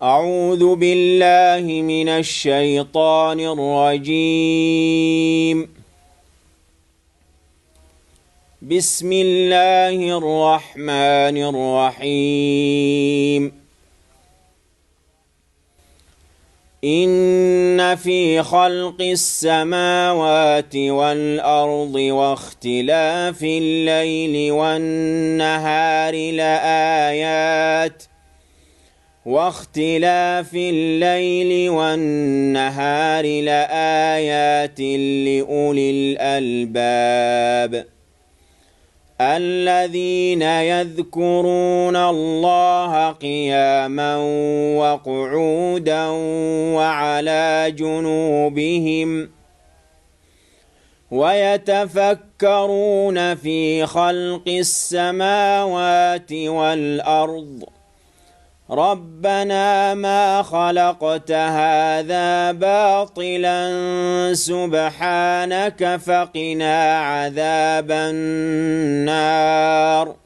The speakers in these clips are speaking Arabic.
أعوذ بالله من الشيطان الرجيم. بسم الله الرحمن الرحيم. إن في خلق السماوات والأرض واختلاف الليل والنهار لآيات لأولي الألباب الذين يذكرون الله قياما وقعودا وعلى جنوبهم ويتفكرون في خلق السماوات والأرض ربنا ما خلقت هذا باطلا سبحانك فقنا عذاب النار.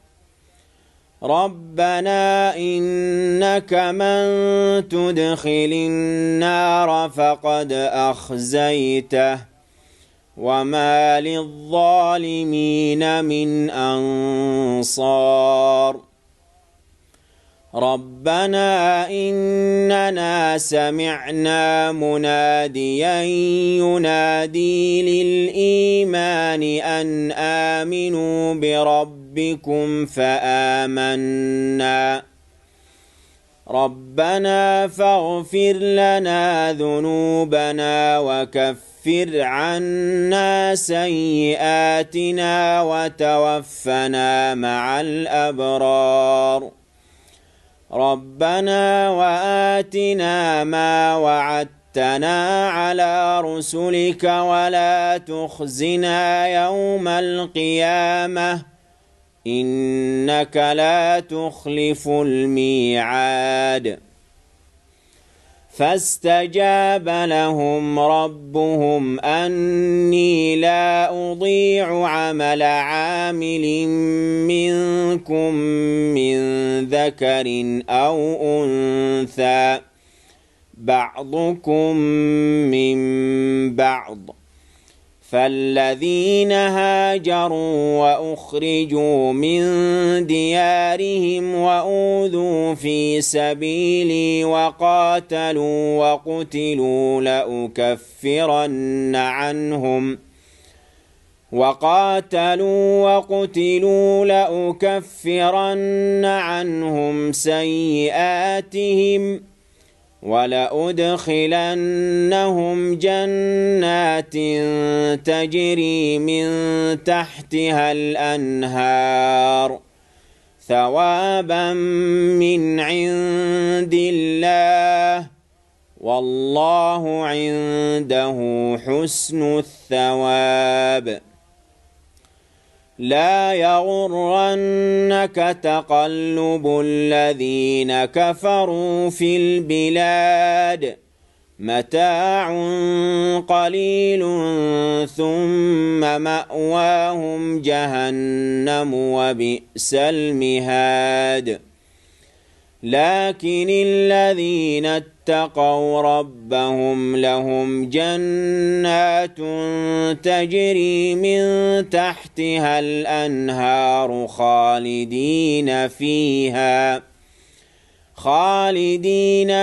ربنا إنك من تدخل النار فقد أخزيته وما للظالمين من أنصار. ربنا إننا سمعنا مناديا ينادي للإيمان أن آمنوا بربكم فآمنا. ربنا فاغفر لنا ذنوبنا وكفر عنا سيئاتنا وتوفنا مع الأبرار. ربنا وآتنا ما وعدتنا على رسلك ولا تخزنا يوم القيامة إنك لا تخلف الميعاد. فاستجاب لهم ربهم أني لا أضيع عمل عامل منكم من ذكر أو أنثى بعضكم من بعض. فالذين هاجروا وأخرجوا من ديارهم وأوذوا في سبيلي وقاتلوا وقتلوا لأكفرن عنهم سيئاتهم ولأدخلنهم جنات تجري من تحتها الأنهار ثوابا من عند الله والله عنده حسن الثواب. لا يغرنك تقلب الذين كفروا في البلاد متاع قليل ثم مأواهم جهنم وبئس المهاد. لكن الذين اتقوا ربهم لهم جنات تجري من تحتها الأنهار خالدين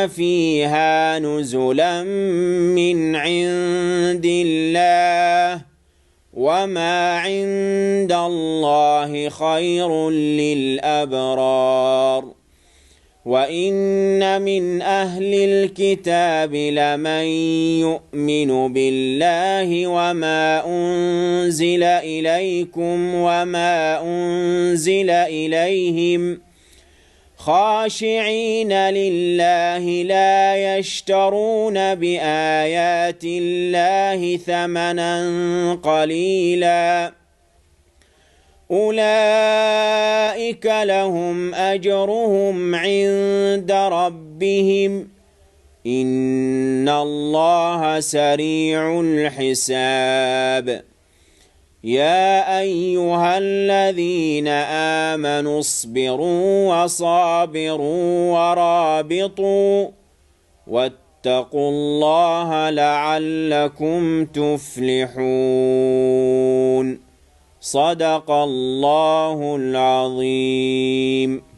فيها نزلا من عند الله وما عند الله خير للأبرار. وإن من أهل الكتاب لمن يؤمن بالله وما أنزل إليكم وما أنزل إليهم خاشعين لله لا يشترون بآيات الله ثمنا قليلا أولئك لهم أجرهم عند ربهم إن الله سريع الحساب. يا أيها الذين آمنوا اصبروا وصابروا ورابطوا واتقوا الله لعلكم تفلحون. صدق الله العظيم.